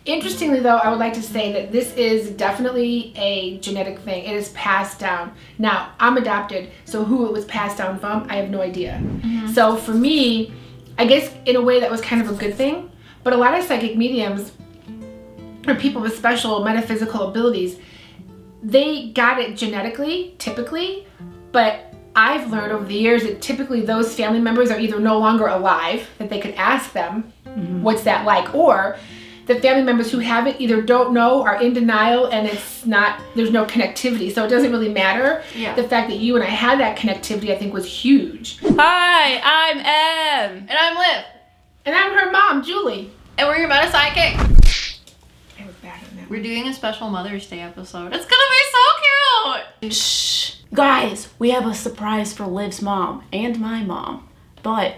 Interestingly though, I would like to say that this is definitely a genetic thing. It is passed down. Now, I'm adopted, so who it was passed down from, I have no idea. So for me, I guess in a way that was kind of a good thing, but a lot of psychic mediums or people with special metaphysical abilities, they got it genetically, typically, but I've learned over the years that typically those family members are either no longer alive, that they could ask them, what's that like, or the family members who have it either don't know, are in denial, and it's not, there's no connectivity, so it doesn't really matter. Yeah. The fact that you and I had that connectivity, I think, was huge. Hi, I'm Em. And I'm Liv. And I'm her mom, Julie. And we're your PsycKicks. I was bad on that. We're doing a special Mother's Day episode. It's gonna be so cute! Shh. Guys, we have a surprise for Liv's mom and my mom, but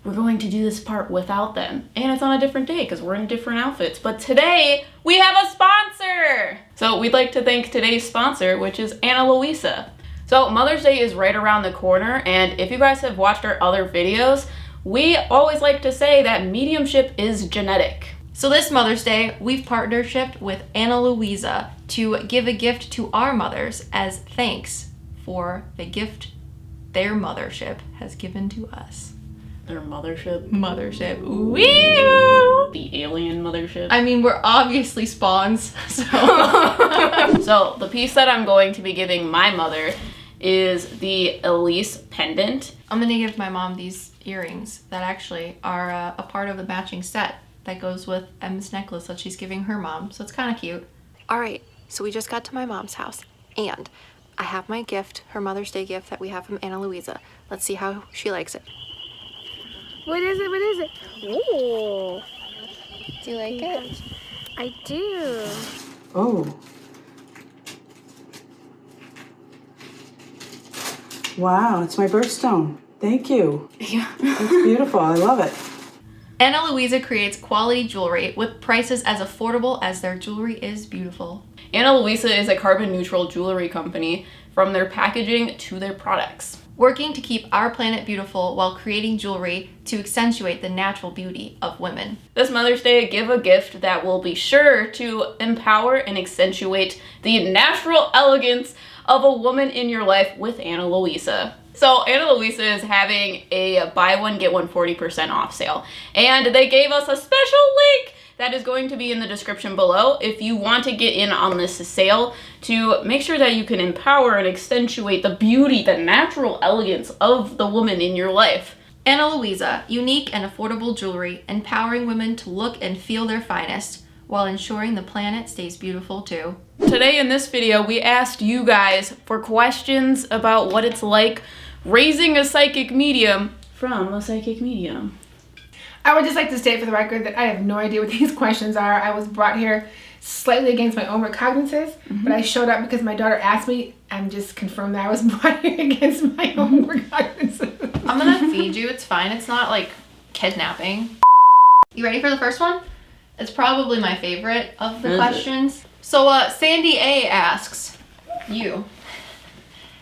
we're going to do this part without them. And it's on a different day because we're in different outfits. But today, we have a sponsor! So we'd like to thank today's sponsor, which is Ana Luisa. So Mother's Day is right around the corner, and if you guys have watched our other videos, we always like to say that mediumship is genetic. So this Mother's Day, we've partnershiped with Ana Luisa to give a gift to our mothers as thanks for the gift their mothership has given to us. Their mothership. Mothership. Woo! The alien mothership. I mean, we're obviously spawns, so. So the piece that I'm going to be giving my mother is the Elise pendant. I'm gonna give my mom these earrings that actually are a part of the matching set that goes with Em's necklace that she's giving her mom, so it's kind of cute. All right, so we just got to my mom's house, and I have my gift, her Mother's Day gift that we have from Ana Luisa. Let's see how she likes it. What is it? What is it? Ooh. Do you like it? I do. Oh. Wow, it's my birthstone. Thank you. Yeah. It's beautiful. I love it. Ana Luisa creates quality jewelry with prices as affordable as their jewelry is beautiful. Ana Luisa is a carbon neutral jewelry company, from their packaging to their products, working to keep our planet beautiful while creating jewelry to accentuate the natural beauty of women. This Mother's Day, give a gift that will be sure to empower and accentuate the natural elegance of a woman in your life with Ana Luisa. So Ana Luisa is having a buy one, get one 40% off sale. And they gave us a special link that is going to be in the description below if you want to get in on this sale to make sure that you can empower and accentuate the beauty, the natural elegance of the woman in your life. Ana Luisa, unique and affordable jewelry, empowering women to look and feel their finest while ensuring the planet stays beautiful too. Today in this video, we asked you guys for questions about what it's like raising a psychic medium from a psychic medium. I would just like to state for the record that I have no idea what these questions are. I was brought here slightly against my own recognizances, but I showed up because my daughter asked me, and just confirmed that I was brought here against my own recognizances. I'm gonna feed you, it's fine. It's not like kidnapping. You ready for the first one? It's probably my favorite of the questions. So Sandy A asks you,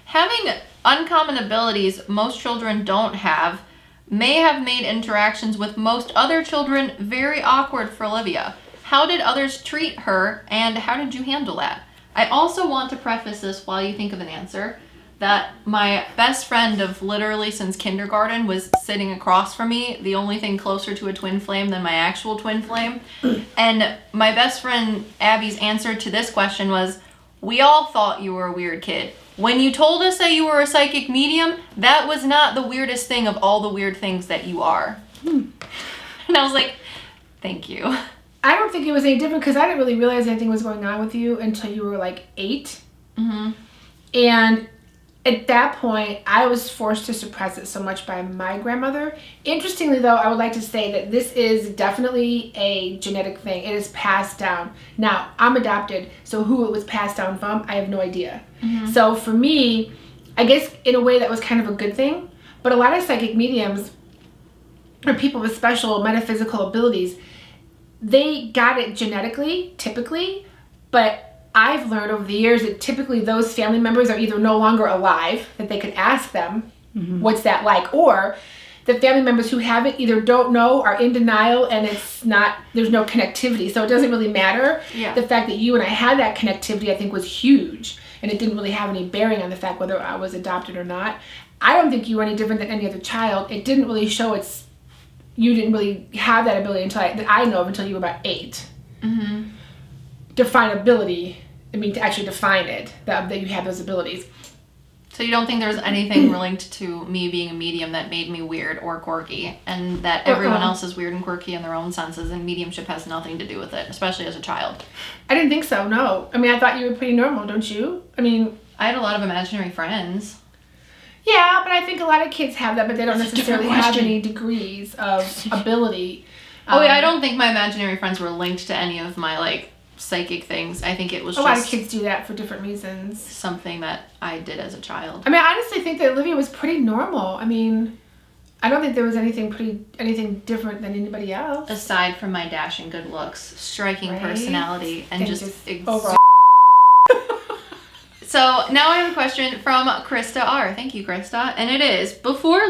having uncommon abilities most children don't have may have made interactions with most other children very awkward for Olivia. How did others treat her, and how did you handle that? I also want to preface this while you think of an answer, that my best friend of literally since kindergarten was sitting across from me, the only thing closer to a twin flame than my actual twin flame. And my best friend Abby's answer to this question was, we all thought you were a weird kid. When you told us that you were a psychic medium, that was not the weirdest thing of all the weird things that you are. And I was like, thank you. I don't think it was any different because I didn't really realize anything was going on with you until you were like 8. And at that point, I was forced to suppress it so much by my grandmother. Interestingly, though, I would like to say that this is definitely a genetic thing. It is passed down. Now, I'm adopted, so who it was passed down from, I have no idea. So for me, I guess in a way that was kind of a good thing, but a lot of psychic mediums or people with special metaphysical abilities, they got it genetically, typically, but I've learned over the years that typically those family members are either no longer alive, that they could ask them, what's that like, or the family members who have it either don't know, are in denial, and there's no connectivity. So it doesn't really matter. Yeah. The fact that you and I had that connectivity, I think, was huge. And it didn't really have any bearing on the fact whether I was adopted or not. I don't think you were any different than any other child. It didn't really show you didn't really have that ability that I know of until you were about 8. Mm-hmm. Definability, to actually define it, that you have those abilities. So you don't think there was anything linked to me being a medium that made me weird or quirky, and that everyone else is weird and quirky in their own senses, and mediumship has nothing to do with it, especially as a child? I didn't think so, no. I thought you were pretty normal, don't you? I had a lot of imaginary friends. Yeah, but I think a lot of kids have that, but they don't necessarily have any degrees of ability. I don't think my imaginary friends were linked to any of my, psychic things. I think it was just... A lot of kids do that for different reasons. Something that I did as a child. I honestly think that Olivia was pretty normal. I don't think there was anything different than anybody else. Aside from my dashing good looks, striking personality, and just overall. So now I have a question from Krista R. Thank you, Krista. And it is, before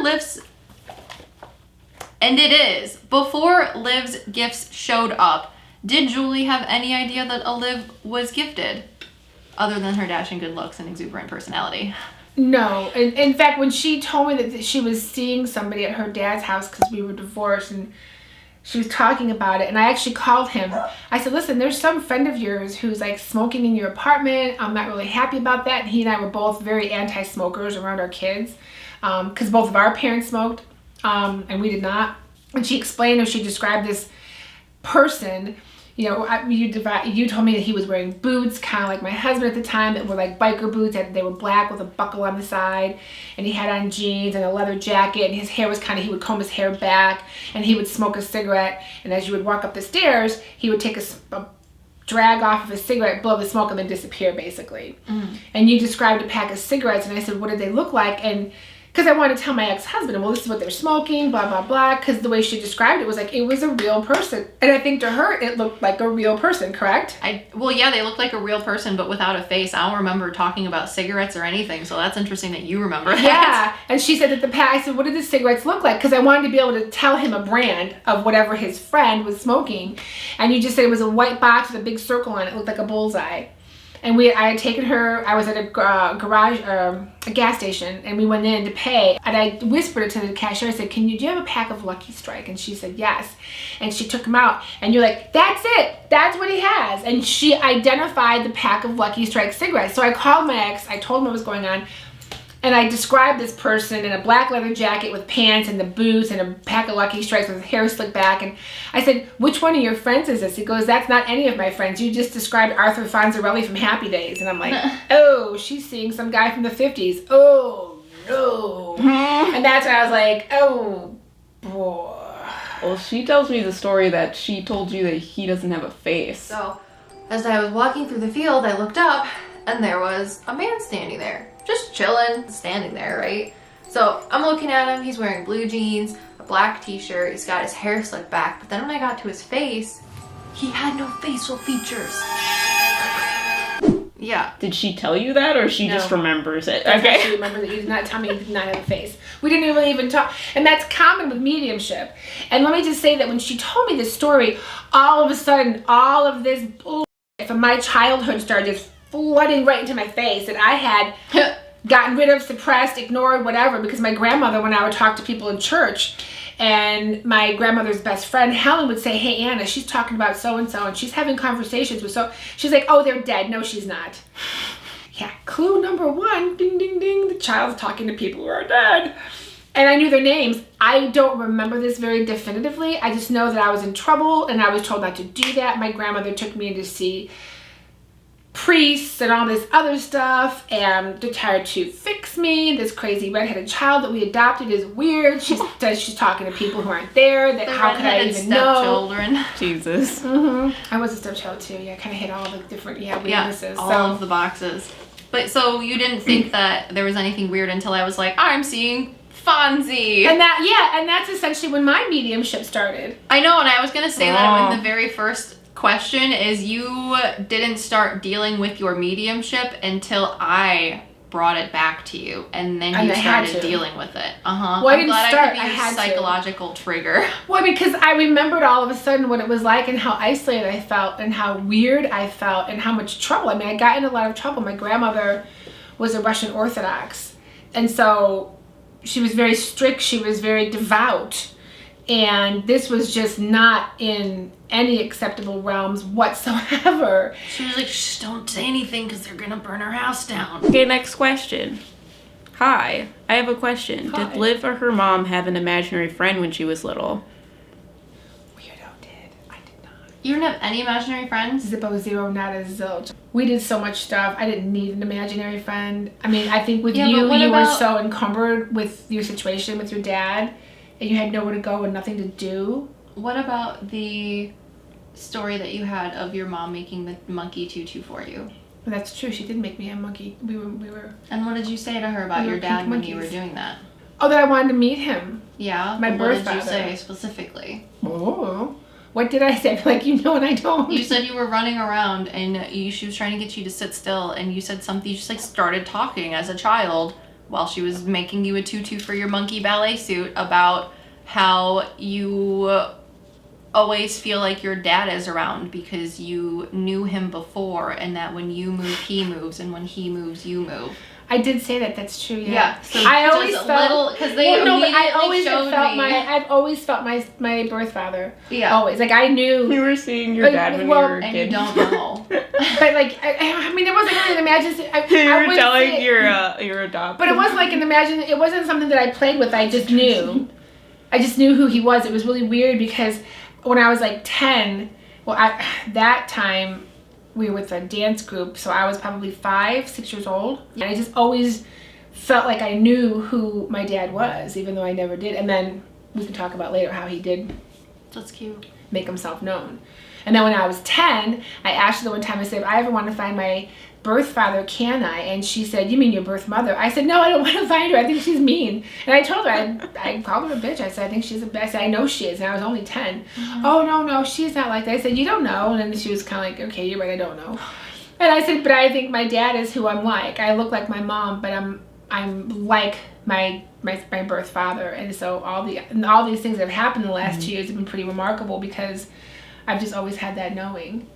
Liv's gifts showed up, did Julie have any idea that Olive was gifted, other than her dashing good looks and exuberant personality? No. In fact, when she told me that she was seeing somebody at her dad's house because we were divorced, and she was talking about it, and I actually called him. I said, listen, there's some friend of yours who's smoking in your apartment. I'm not really happy about that. And he and I were both very anti-smokers around our kids because both of our parents smoked and we did not. And she explained, or she described this person. You told me that he was wearing boots, kind of like my husband at the time, that were biker boots. They were black with a buckle on the side, and he had on jeans and a leather jacket, and his hair was he would comb his hair back, and he would smoke a cigarette, and as you would walk up the stairs, he would take a drag off of his cigarette, blow the smoke, and then disappear, basically. And you described a pack of cigarettes, and I said, what did they look like? And because I wanted to tell my ex-husband, well, this is what they're smoking, blah, blah, blah, because the way she described it was it was a real person. And I think to her, it looked like a real person, correct? Well, yeah, they look like a real person, but without a face. I don't remember talking about cigarettes or anything, so that's interesting that you remember that. Yeah, and she said that I said, what did the cigarettes look like? Because I wanted to be able to tell him a brand of whatever his friend was smoking. And you just said it was a white box with a big circle on it. It looked like a bullseye. And I had taken her, I was at a garage, a gas station, and we went in to pay. And I whispered it to the cashier. I said, do you have a pack of Lucky Strike? And she said, yes. And she took them out. And you're like, that's it. That's what he has. And she identified the pack of Lucky Strike cigarettes. So I called my ex. I told him what was going on. And I described this person in a black leather jacket with pants and the boots and a pack of Lucky Strikes with his hair slicked back. And I said, which one of your friends is this? He goes, that's not any of my friends. You just described Arthur Fonzarelli from Happy Days. And I'm like, oh, she's seeing some guy from the 50s. Oh, no. And that's when I was like, oh, boy. Well, she tells me the story that she told you that he doesn't have a face. So, as I was walking through the field, I looked up, and there was a man standing there. Just chilling, standing there, right? So I'm looking at him, he's wearing blue jeans, a black t-shirt, he's got his hair slicked back, but then when I got to his face, he had no facial features. Yeah. Did she tell you that, or she just remembers it? That's okay. She remembers that. You did not tell me he did not have a face. We didn't really even talk. And that's common with mediumship. And let me just say that when she told me this story, all of a sudden, all of this bullshit from my childhood started just flooding right into my face that I had gotten rid of, suppressed, ignored, whatever, because my grandmother, when I would talk to people in church, and my grandmother's best friend, Helen, would say, hey, Anna, she's talking about so-and-so, and she's having conversations with she's like, oh, they're dead. No, she's not. Yeah, clue number 1, ding, ding, ding, the child's talking to people who are dead. And I knew their names. I don't remember this very definitively. I just know that I was in trouble, and I was told not to do that. My grandmother took me in to see priests and all this other stuff, and they're tired to fix me. This crazy redheaded child that we adopted is weird. She says she's talking to people who aren't there. That how could I even know? Stepchildren. Jesus. I was a stepchild too. Yeah, I kind of hit all the different weaknesses. All of the boxes. But so you didn't think that there was anything weird until I was like, I'm seeing Fonzie. And that's essentially when my mediumship started. I know, and I was gonna say that in the very first question is you didn't start dealing with your mediumship until I brought it back to you, and then And you I had started to. dealing with it. Well, I I'm didn't glad start, I could be I your had to. psychological trigger. Well, because I remembered all of a sudden what it was like and how isolated I felt and how weird I felt and how much trouble. I mean, I got in a lot of trouble. My grandmother was a Russian Orthodox, and so she was very strict. She was very devout. And this was just not in any acceptable realms whatsoever. She was like, shh, don't say anything because they're going to burn her house down. Okay, next question. Hi, I have a question. Hi. Did Liv or her mom have an imaginary friend when she was little? Weirdo did. I did not. You didn't have any imaginary friends? Zippo zero, not a zilch. We did so much stuff. I didn't need an imaginary friend. I mean, I think with Yeah, you, but what you were about- so encumbered with your situation with your dad, and you had nowhere to go and nothing to do. What about the story that you had of your mom making the monkey tutu for you? But that's true. She did make me a monkey. We were. And what did you say to her about We were your dad pink when you were monkeys. doing that? Oh, that I wanted to meet him. Yeah? My What birth did you father. say specifically? Oh, what did I say? I feel like you know and I don't. You said you were running around and she was trying to get you to sit still, and you said something, you just like started talking as a child while she was making you a tutu for your monkey ballet suit about how you always feel like your dad is around because you knew him before, and that when you move, he moves, and when he moves, you move. I did say that. That's true. Yeah. Yeah, so I just always a felt little- 'cause they but I immediately always showed felt me- I've always felt my birth father. Yeah. Always, like I knew. You were seeing your dad when well, you were a And kid. you don't know. But like, I mean, it wasn't really an imagination. You I were wouldn't telling say- your adopted. But it wasn't like an imagine. It wasn't something that I played with. I just knew. I just knew who he was. It was really weird because when I was like 10, well, that time we were with a dance group, so I was probably 5, 6 years old, and I just always felt like I knew who my dad was, even though I never did. And then we can talk about later how he did That's cute. make himself known. And then when I was 10, I asked her the one time, I said, if I ever want to find my birth father, can I? And she said, you mean your birth mother? I said, no, I don't want to find her. I think she's mean. And I told her, I called her a bitch. I said, I think she's a bitch. I said, I know she is. And I was only 10. Oh, no, she's not like that. I said, you don't know. And then she was kind of like, okay, you're right, I don't know. And I said, but I think my dad is who I'm like. I look like my mom, but I'm like my birth father. And so all these things that have happened in the last 2 years have been pretty remarkable because I've just always had that knowing.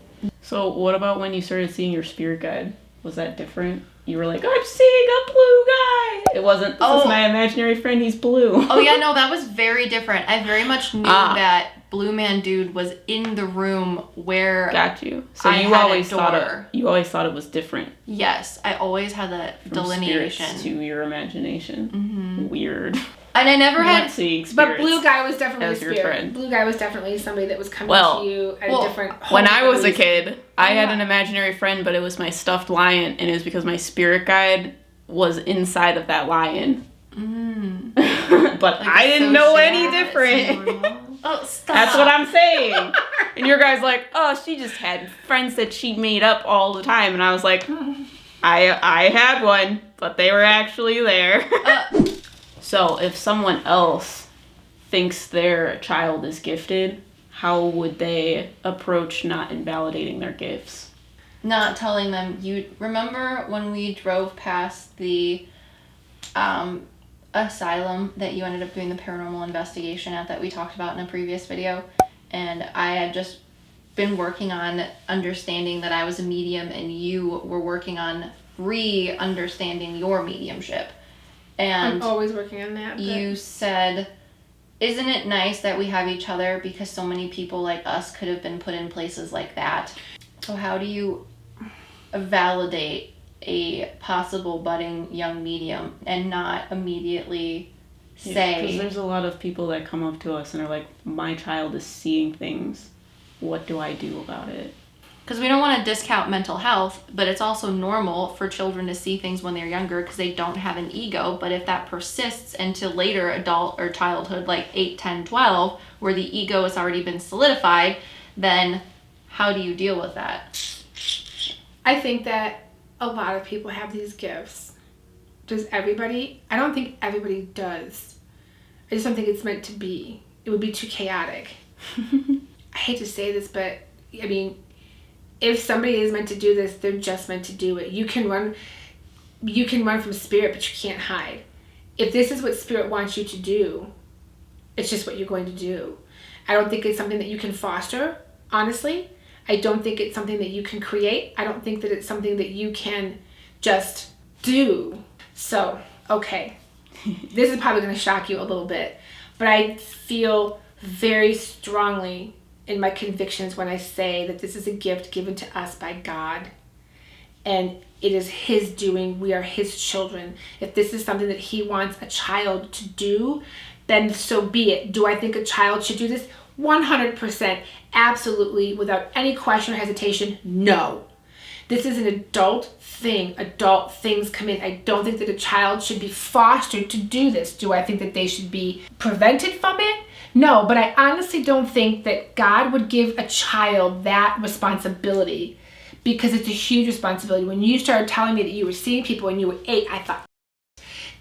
So what about when you started seeing your spirit guide? Was that different? You were like, I'm seeing a blue guy. It wasn't, this is my imaginary friend, he's blue. Oh yeah, no, that was very different. I very much knew that Blue Man Dude was in the room where Got you. So I you had always a thought door. you always thought it was different Yes, I always had that from delineation. spirits to your imagination. Weird. And I never You had weren't seeing But spirits. blue guy was definitely a as your spirit. friend. Blue guy was definitely somebody that was coming Well, to you at well, a different. When whole I was a different kid, I had Yeah. an imaginary friend, but it was my stuffed lion, and it was because my spirit guide was inside of that lion. But I didn't know any different. Oh, stop. That's what I'm saying. And your guy's like, oh, she just had friends that she made up all the time. And I was like, I had one, but they were actually there. So if someone else thinks their child is gifted, how would they approach not invalidating their gifts? Not telling them. You remember when we drove past the asylum that you ended up doing the paranormal investigation at that we talked about in a previous video, and I had just been working on understanding that I was a medium, and you were working on re-understanding your mediumship. And I'm always working on that. But you said, isn't it nice that we have each other because so many people like us could have been put in places like that? So how do you validate a possible budding young medium and not immediately Because say, there's a lot of people that come up to us and are like, my child is seeing things. What do I do about it? because we don't want to discount mental health, but it's also normal for children to see things when they're younger because they don't have an ego. But if that persists into later adult or childhood, like 8, 10, 12, where the ego has already been solidified, then how do you deal with that? I think that a lot of people have these gifts. Does everybody? I don't think everybody does. I just don't think it's meant to be. It would be too chaotic. I hate to say this, but I mean, if somebody is meant to do this, they're just meant to do it. You can run. you can run from spirit, but you can't hide. If this is what spirit wants you to do, it's just what you're going to do. I don't think it's something that you can foster, honestly. I don't think it's something that you can create. I don't think that it's something that you can just do. So, okay. This is probably going to shock you a little bit, but I feel very strongly in my convictions when I say that this is a gift given to us by God, and it is his doing. We are his children. If this is something that he wants a child to do, then so be it. Do I think a child should do this? 100%, absolutely, without any question or hesitation, no. This is an adult thing. Adult things come in. I don't think that a child should be fostered to do this. Do I think that they should be prevented from it? No, but I honestly don't think that God would give a child that responsibility, because it's a huge responsibility. When you started telling me that you were seeing people when you were 8, I thought,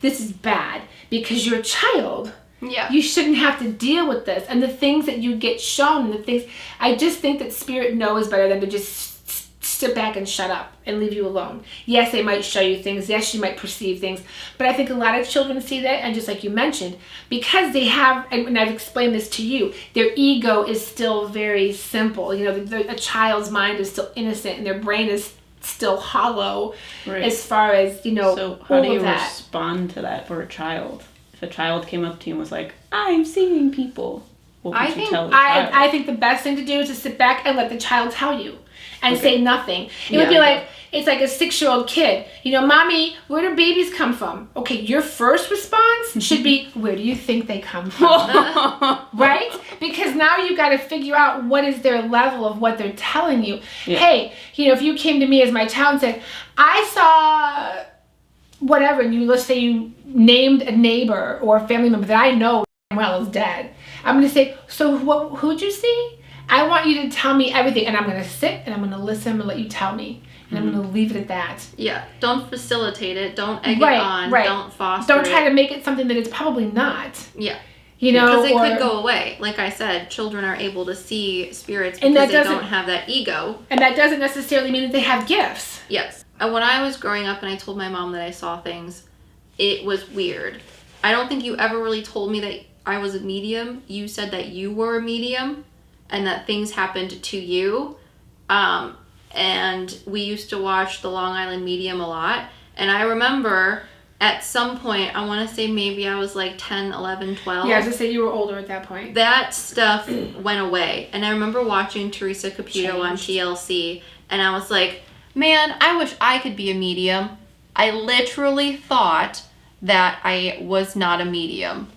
this is bad, because you're a child. Yeah. You shouldn't have to deal with this. And the things that you get shown, the things, I just think that spirit knows better than to just sit back and shut up and leave you alone. Yes, they might show you things. Yes, you might perceive things. But I think a lot of children see that, and just like you mentioned, because they have, and I've explained this to you, their ego is still very simple. You know, a child's mind is still innocent, and their brain is still hollow, right, as far as, you know, so how do you that. respond to that for a child? If a child came up to you and was like, I'm seeing people, what would you tell the child? I think the best thing to do is to sit back and let the child tell you and say nothing. It would be like, it's like a 6-year-old kid. You know, Mommy, where do babies come from? Okay, your first response should be, where do you think they come from? Right? Because now you got to figure out what is their level of what they're telling you. Yeah. Hey, you know, if you came to me as my child and said, I saw whatever, and let's say you named a neighbor or a family member that I know well is dead, I'm going to say, so who'd you see? I want you to tell me everything, and I'm going to sit and I'm going to listen and let you tell me, and I'm going to leave it at that. Yeah, don't facilitate it, don't egg it on, don't foster Don't try to make it something that it's probably not. Yeah. You know, because it could go away. Like I said, children are able to see spirits because they don't have that ego. And that doesn't necessarily mean that they have gifts. Yes. When I was growing up and I told my mom that I saw things, it was weird. I don't think you ever really told me that I was a medium. You said that you were a medium and that things happened to you. And we used to watch The Long Island Medium a lot. And I remember at some point, I want to say maybe I was like 10, 11, 12. Yeah, I was going to say you were older at that point. That stuff went away. And I remember watching Teresa Caputo on TLC. And I was like, man, I wish I could be a medium. I literally thought that I was not a medium.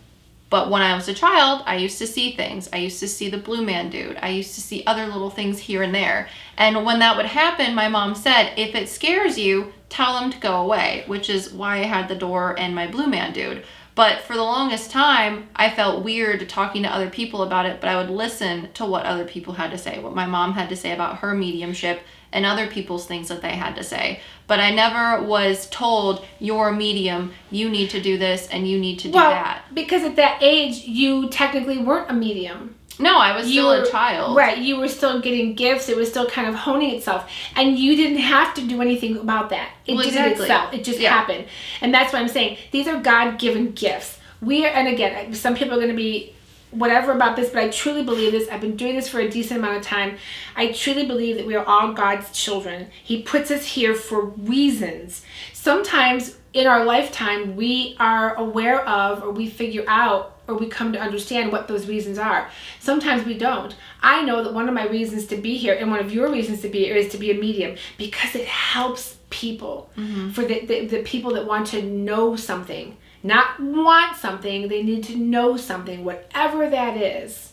But when I was a child, I used to see things. I used to see the Blue Man Dude. I used to see other little things here and there. And when that would happen, my mom said, if it scares you, tell them to go away, which is why I had the door and my Blue Man Dude. But for the longest time, I felt weird talking to other people about it, but I would listen to what other people had to say, what my mom had to say about her mediumship and other people's things that they had to say. But I never was told, you're a medium, you need to do this and you need to do that. Because at that age, you technically weren't a medium. No, I was still a child. Right, you were still getting gifts. It was still kind of honing itself. And you didn't have to do anything about that. It did it itself. It just happened. And that's what I'm saying. These are God-given gifts. And again, some people are going to be whatever about this, but I truly believe this. I've been doing this for a decent amount of time. I truly believe that we are all God's children. He puts us here for reasons. Sometimes in our lifetime, we are aware of, or we figure out, or we come to understand what those reasons are. Sometimes we don't. I know that one of my reasons to be here, and one of your reasons to be here, is to be a medium, because it helps people. For the people that want to know something. Not want something, they need to know something, whatever that is.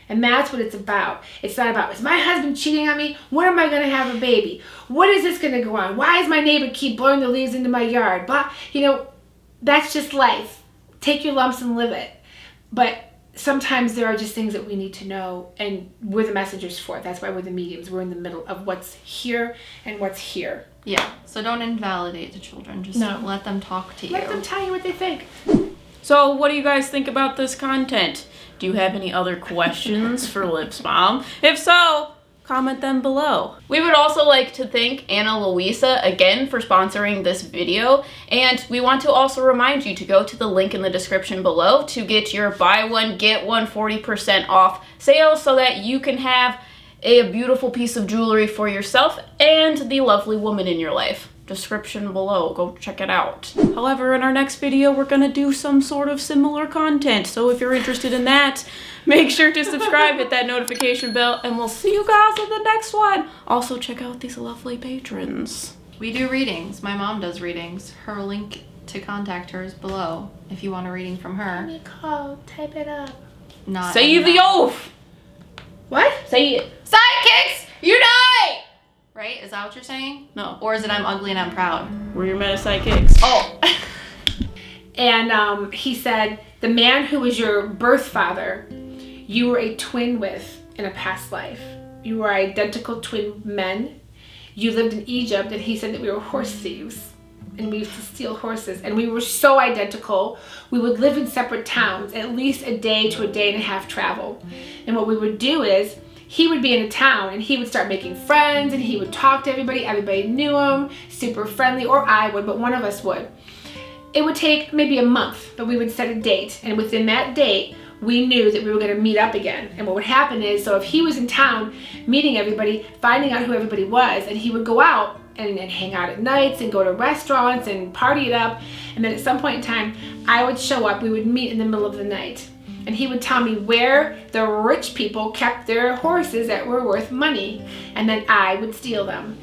And that's what it's about. It's not about, is my husband cheating on me? When am I going to have a baby? What is this going to go on? Why does my neighbor keep blowing the leaves into my yard? Blah. You know, that's just life. Take your lumps and live it. But sometimes there are just things that we need to know, and we're the messengers for it. That's why we're the mediums. We're in the middle of what's here and what's here. Yeah, so don't invalidate the children. Just let them talk to you. Let them tell you what they think. So what do you guys think about this content? Do you have any other questions for Liv's mom? If so, comment them below. We would also like to thank Ana Luisa again for sponsoring this video, and we want to also remind you to go to the link in the description below to get your buy one get one 40% off sale so that you can have a beautiful piece of jewelry for yourself and the lovely woman in your life. Description below, go check it out. However, in our next video, we're gonna do some sort of similar content, so if you're interested in that, make sure to subscribe, hit that notification bell, and we'll see you guys in the next one. Also, check out these lovely patrons. We do readings. My mom does readings. Her link to contact her is below if you want a reading from her. Give me a call. Type it up. Not Say the oath! What? Say it. PsycKicks, unite! Right? Is that what you're saying? No. Or is it I'm ugly and I'm proud? We're your PsycKicks. Oh. And he said, the man who was your birth father, you were a twin with in a past life. You were identical twin men. You lived in Egypt, and he said that we were horse thieves. And we used to steal horses. And we were so identical, we would live in separate towns, at least a day to a day and a half travel. And what we would do is, he would be in a town and he would start making friends and he would talk to everybody. Everybody knew him, super friendly, or I would, but one of us would. It would take maybe a month, but we would set a date. And within that date, we knew that we were going to meet up again. And what would happen is, so if he was in town meeting everybody, finding out who everybody was, and he would go out and hang out at nights and go to restaurants and party it up. And then at some point in time, I would show up, we would meet in the middle of the night. And he would tell me where the rich people kept their horses that were worth money. And then I would steal them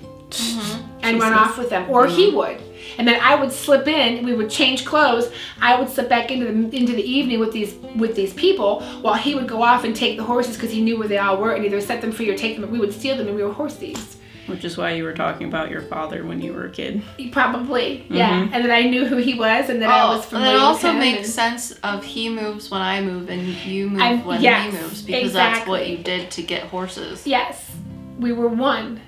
and run off with them. Or he would. And then I would slip in, we would change clothes. I would slip back into the evening with these people while he would go off and take the horses because he knew where they all were and either set them free or take them. But we would steal them and we were horse thieves. Which is why you were talking about your father when you were a kid. Probably, yeah. And then I knew who he was, and then I was familiar with him. That also makes sense of he moves when I move and you move when he moves because that's what you did to get horses. Yes, we were one.